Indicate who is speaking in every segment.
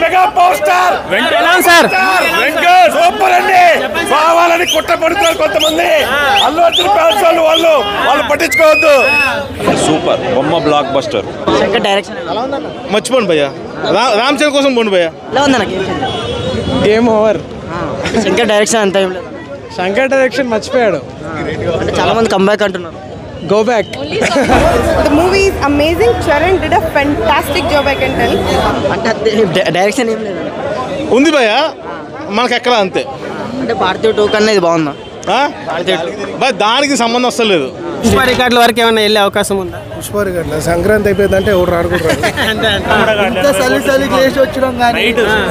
Speaker 1: Mega power star sir Venkat super అండి. కావాలని కుట్ర పడుతున్నారు కొంతమంది. అల్లు అర్జున్ ఫ్యాన్స్ వాళ్ళు పట్టించుకోవద్దు.
Speaker 2: సూపర్ బొమ్మ బ్లాక్ బస్టర్.
Speaker 3: మర్చిపోండి భయ్యా, రామ్ చరణ్ కోసం పోండి భయ్యా.
Speaker 4: Game over.
Speaker 5: శంకర్ డైరెక్షన్ అంతా ఏం లేదు.
Speaker 4: శంకర్ డైరెక్షన్ మర్చిపోయాడు.
Speaker 5: అంటే చాలా మంది కంబ్యాక్ అంటున్నారు.
Speaker 4: Go back.
Speaker 6: The movie is amazing. Charan did a fantastic job, I can tell.
Speaker 5: అంటే డైరెక్షన్ ఏం లేదు
Speaker 3: ఉంది భయ్యా, మనకు ఎక్కడ అంతే.
Speaker 5: అంటే భారతీయ టూ కన్నా ఇది బాగుందా?
Speaker 3: దానికి సంబంధం వస్తలేదు.
Speaker 7: పుష్ప రికార్డుల వరకు ఏమైనా వెళ్ళే అవకాశం ఉందా?
Speaker 4: పుష్ప రికార్డుల సంక్రాంతి అయిపోయిందంటే ఎవరు రాడుకుంటారు. వచ్చినాం కానీ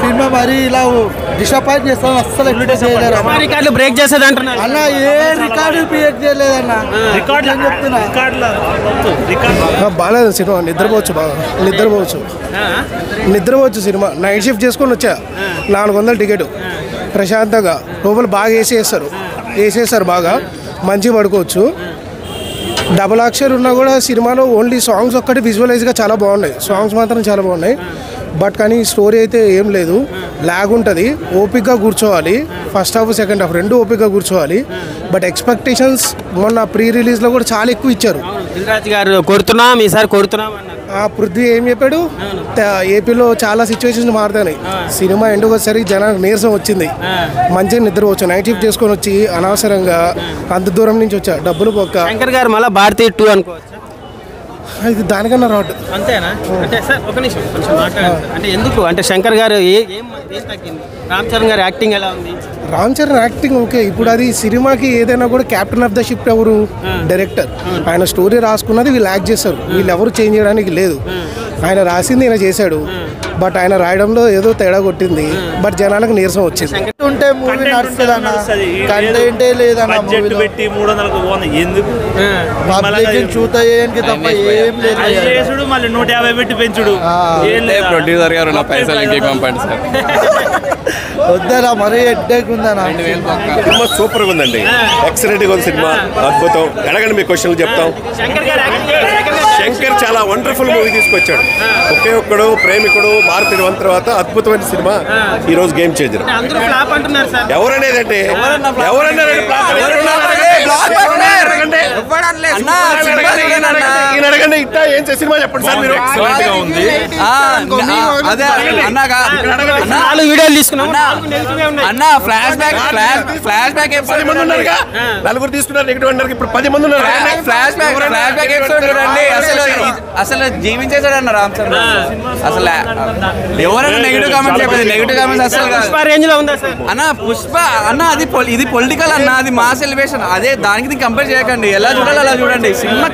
Speaker 4: సినిమా మరి ఇలా డిసప్పాయింట్ చేస్తాం. అస్సలు
Speaker 7: రికార్డులు బ్రేక్ చేసేది అంటున్నారు
Speaker 4: అన్న. ఏ రికార్డు బ్రేక్ చేయలేదన్న. బాగాలేదు సినిమా. నిద్రపోవచ్చు సినిమా. నైట్ షిఫ్ట్ చేసుకొని వచ్చా. 400 టికెట్ ప్రశాంతంగా. లోపల బాగా వేసేసారు బాగా. మంచిగా పడుకోవచ్చు. డబుల్ అక్షర్ ఉన్నా కూడా సినిమాలో ఓన్లీ సాంగ్స్ ఒక్కటి విజువలైజ్గా చాలా బాగున్నాయి. సాంగ్స్ మాత్రం చాలా బాగున్నాయి. బట్ కానీ స్టోరీ అయితే ఏం లేదు. లాగ్ ఉంటుంది. ఓపిక్గా కూర్చోవాలి. ఫస్ట్ హాఫ్ సెకండ్ హాఫ్ రెండు ఓపిక్గా కూర్చోవాలి. బట్ ఎక్స్పెక్టేషన్స్ మొన్న ప్రీ రిలీజ్లో కూడా చాలా ఎక్కువ ఇచ్చారు.
Speaker 7: దిల్రాజు గారు కొడుతున్నాం ఈసారి కొడుతున్నాం.
Speaker 4: పృథ్వీ ఏం చెప్పాడు, ఏపీలో చాలా సిచ్యువేషన్స్ మారుతున్నాయి. సినిమా ఎండుకు వచ్చేసరికి జనానికి నీరసం వచ్చింది. మంచిగా నిద్రపోవచ్చు. నైట్ షిఫ్ట్ చేసుకొని వచ్చి అనవసరంగా అంత దూరం నుంచి వచ్చా. డబ్బులు పోక.
Speaker 7: శంకర్ గారు మళ్ళీ భారతీయ 2 అనుకోవచ్చు.
Speaker 4: ఇది దానికన్నా రాడ్
Speaker 7: అంతేనా? అంటే సార్ ఒక నిమిషం కొంచెం మాట్లాడండి. అంటే ఎందుకు అంటే శంకర్ గారు ఏం తగ్గింది? రామ్ చరణ్ గారు యాక్టింగ్ ఎలా ఉంది?
Speaker 4: Ram Charan acting okay. ఇప్పుడు అది సినిమాకి ఏదైనా కూడా క్యాప్టెన్ ఆఫ్ ద షిప్ ఎవరు? డైరెక్టర్. ఆయన స్టోరీ రాసుకున్నది వీళ్ళు యాక్ట్ చేస్తారు. వీళ్ళు ఎవరు చేంజ్ చేయడానికి లేదు. ఆయన రాసింది ఆయన చేశాడు. బట్ ఆయన రాయడంలో ఏదో తేడా కొట్టింది. బట్ జనాలకు నీరసం వచ్చింది.
Speaker 8: ఉంటే మూవీ నడుస్తుంది అన్న. కంటెంటే లేదన్న.
Speaker 1: పెట్టి 300కు పోను ఎందుకు?
Speaker 8: చూతాయేంటి తప్ప ఏం లేదు.
Speaker 1: మళ్ళీ 150 పెట్టి పెంచుడు.
Speaker 2: ప్రొడ్యూసర్ గారు నా పైసలు ఇంటికి పంపండి సార్.
Speaker 8: వద్దరా మరీ హెడ్ఏక్ ఉందన్న.
Speaker 1: సినిమా సూపర్గా ఉందండి. ఎక్సలెంట్గా ఉంది సినిమా. అద్భుతం. అడగండి మీ క్వశ్చన్లు చెప్తాం. శంకర్ చాలా వండర్ఫుల్ మూవీ తీసుకొచ్చాడు. ఒకే ఒక్కడు ప్రేమికుడు భారతీయ వన్ తర్వాత అద్భుతమైన సినిమా. ఈ రోజు గేమ్ చేంజర్. ఎవరనేదంటే అడగండి. ఇట్టా ఏం సినిమా చెప్పండి సార్ మీరు.
Speaker 7: వీడియోలు తీసుకున్నాం
Speaker 2: అన్న. ఫ్లాష్ బ్యాక్
Speaker 1: 10 మంది ఉన్నారుగా. 4 తీసుకున్నారు నెగిటివ్ అన్నారు. ఇప్పుడు 10 మంది ఉన్నారు.
Speaker 2: ఫ్లాష్ బ్యాక్ ఎపిసోడ్ చూడండి. అసలు జీవించేసాడు అన్న రామ్ చరణ్. అసలు ఎవరైనా నెగిటివ్ కామెంట్స్ చెప్పేది. నెగిటివ్ కామెంట్స్ అసలు అన్న. పుష్ప అన్న అది ఇది పొలిటికల్ అన్న. అది మాస్ ఎలివేషన్. అదే దానికి కంపేర్ చేయకండి. ఎలా చూడాలి అలా చూడండి. సినిమా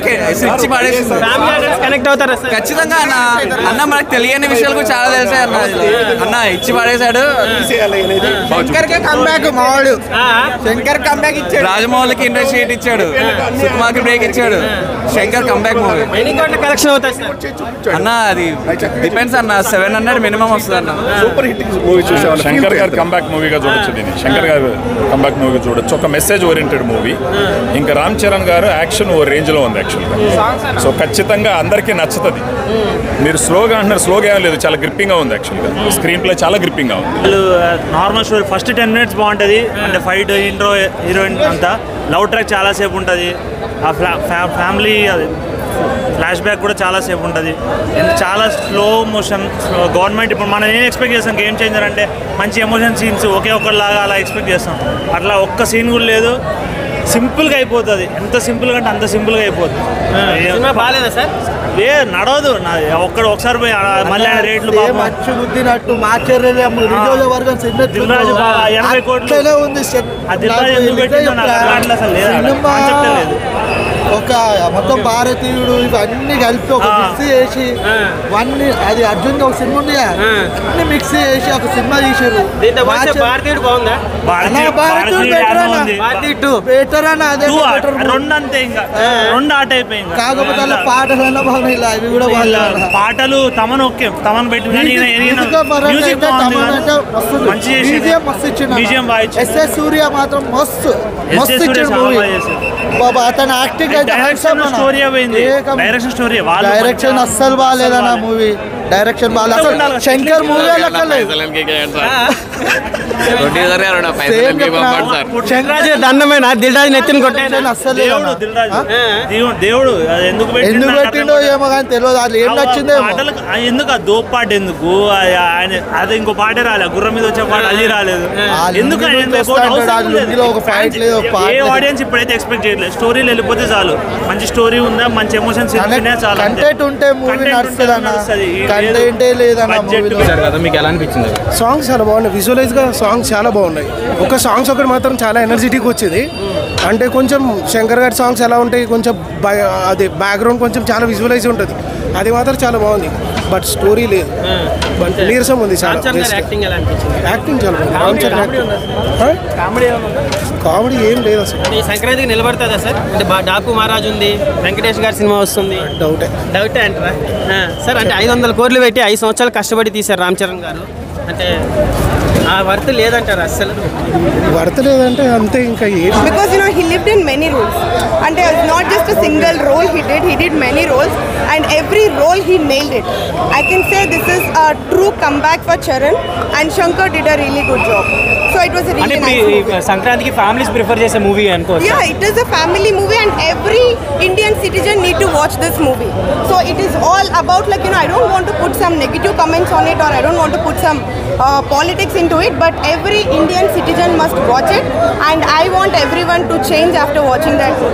Speaker 2: ఇచ్చి పడేసింది. ఖచ్చితంగా అన్న. అన్న మనకు తెలియని విషయాలు కూడా చాలా తెలిసాయి అన్న. అన్న ఇచ్చి పడేశాడు. శంకర్ కంబ్యాక్ ఇచ్చాడు. రాజమౌళికి ఇండస్ట్రీ హీట్ ఇచ్చాడు. సుకుమార్కి బ్రేక్ ఇచ్చాడు. శంకర్ కంబ్యాక్ మూవీ అన్న. అది డిపెండ్స్ అన్న. 700 మినిమం వస్తుంది అన్న.
Speaker 1: సూపర్ హిట్ మూవీ చూసాం.
Speaker 9: శంకర్ గారు కంబ్యాక్ మూవీగా చూడొచ్చు. దీన్ని శంకర్ గారు కంబ్యాక్ మూవీగా చూడొచ్చు. ఒక మెసేజ్ ఓరియంటెడ్ మూవీ. ఇంకా రామ్ చరణ్ గారు యాక్షన్ ఓ రేంజ్ లో ఉంది యాక్చువల్గా. సో ఖచ్చితంగా అందరికీ నచ్చుతుంది. మీరు స్లోగా అంటున్నారు. స్లోగా ఏం లేదు. చాలా గ్రిప్పింగ్ గా ఉంది యాక్చువల్గా. స్క్రీన్ ప్లే చాలా గ్రిప్పింగ్ గా ఉంది.
Speaker 10: Normal story. ఫస్ట్ 10 minutes బాగుంటుంది. అంటే ఫైట్ ఇంట్రో హీరోయిన్ అంతా లవ్ ట్రాక్ చాలాసేపు ఉంటుంది. ఆ ఫ్యామిలీ అది ఫ్లాష్ బ్యాక్ కూడా చాలాసేపు ఉంటుంది. చాలా స్లో మోషన్. గవర్నమెంట్ ఇప్పుడు మనం ఏం ఎక్స్పెక్ట్ చేస్తాం గేమ్ చేంజర్ అంటే మంచి ఎమోషన్ సీన్స్ ఒకే ఒక్కలాగా అలా ఎక్స్పెక్ట్ చేస్తాం. అట్లా ఒక్క సీన్ కూడా లేదు. సింపుల్గా అయిపోతుంది. ఎంత సింపుల్గా అంటే అంత సింపుల్గా అయిపోతుంది.
Speaker 7: బాగాలేదా సార్?
Speaker 10: నడవదు. ఒకసారి పోయి మళ్ళీ రేట్లు
Speaker 8: మచ్చు గుద్దినట్టు మార్చారు.
Speaker 10: దిల్రాజు 80 కోట్లు
Speaker 8: ఉంది. ఒక మొత్తం భారతీయుడు ఇవన్నీ కలిపి ఒక మిక్స్ చేసి ఇవన్నీ అది అర్జున్ ఒక సినిమా ఉంది. అన్ని మిక్స్ చేసి ఒక సినిమా తీసారు.
Speaker 7: భారతీయుడు బాగుందా?
Speaker 8: బెటర్ అని అదే
Speaker 10: రెండు అంతే. ఇంకా రెండు ఆట అయిపోయింది.
Speaker 8: కాకపోతే అలా పాటలు బాగున్నాయి. అవి కూడా బాగున్నాయి.
Speaker 10: పాటలు తమను ఓకే. తమను పెట్టి
Speaker 8: ఎస్ఎస్ సూర్య మాత్రం మస్తు బాబా. అతను యాక్టింగ్ అయితే
Speaker 10: డైరెక్షన్ అస్సలు బాగాలేదన్న
Speaker 8: మూవీ. డైరెక్షన్ బాగా అసలు శంకర్ మూవీ లెక్కలేదు.
Speaker 7: శంకరాజ్ దండమైన దిల్ రాజు నెత్తిన కొట్టాడు
Speaker 8: అస్సలు
Speaker 10: దేవుడు అది ఎందుకు
Speaker 8: ఎందుకు పెట్టిండో ఏమో కానీ తెలియదు. అది ఏం నచ్చిందేమో.
Speaker 10: ఎందుకు ఆ దోప్ పాట ఎందుకు ఆయన అది ఇంకో పాటే రాలేదు, గుర్రం మీద వచ్చే పాట అది రాలేదు. ఎందుకు ఏ ఆడియన్స్ ఇప్పుడైతే ఎక్స్పెక్ట్ చేయట్లేదు. స్టోరీలు వెళ్ళిపోతే చాలు, మంచి స్టోరీ ఉందా, మంచి ఎమోషన్స్ చాలు.
Speaker 8: కంటెంట్ ఉంటే మూవీ నడుస్తుంది అన్న, కంటెంటే లేదన్న మూవీలో.
Speaker 7: మీకు ఎలా అనిపించింది?
Speaker 4: సాంగ్స్ చాలా బాగున్నాయి, విజువలైజ్గా సాంగ్స్ చాలా బాగున్నాయి. ఒక సాంగ్స్ ఒకటి మాత్రం చాలా ఎనర్జెటిక్ వచ్చింది. అంటే కొంచెం శంకర్ గారి సాంగ్స్ ఎలా ఉంటాయి, కొంచెం అది బ్యాక్గ్రౌండ్ కొంచెం చాలా విజువలైజ్ ఉంటుంది, అది మాత్రం చాలా బాగుంది. బట్ స్టోరీ లేదు, బట్ నీరసం ఉంది చాలా. యాక్టింగ్ చాలా బాగుంది. కామెడీ ఏం లేదు అసలు.
Speaker 7: సంక్రాంతికి నిలబడుతుందా సార్? అంటే డాకు మహారాజ్ ఉంది, వెంకటేష్ గారి సినిమా వస్తుంది, డౌటే అంటారా సార్? అంటే 500 కోట్లు పెట్టి 5 సంవత్సరాలు కష్టపడి తీశారు రామ్ చరణ్ గారు, అంటే ఆ వర్త్ లేదంటారు? అస్సలు
Speaker 4: వర్త్ లేదంటే అంతే. ఇంకా
Speaker 6: because he lived in many roles, and not just a single role he did many roles, and every role he nailed it. I can say this is a true comeback for Charan, and Shankar did a really good job. So it was a really nice movie.
Speaker 7: సంక్రాంతికి families prefer చేసే movie అనుకోవచ్చు.
Speaker 6: Yeah, it is a family movie, and every Indian citizen need to watch this movie. So it is all about I don't want to put some negative comments on it, or I don't want to put some politics into it, but every Indian citizen must watch it, and I want everyone to change after watching that movie.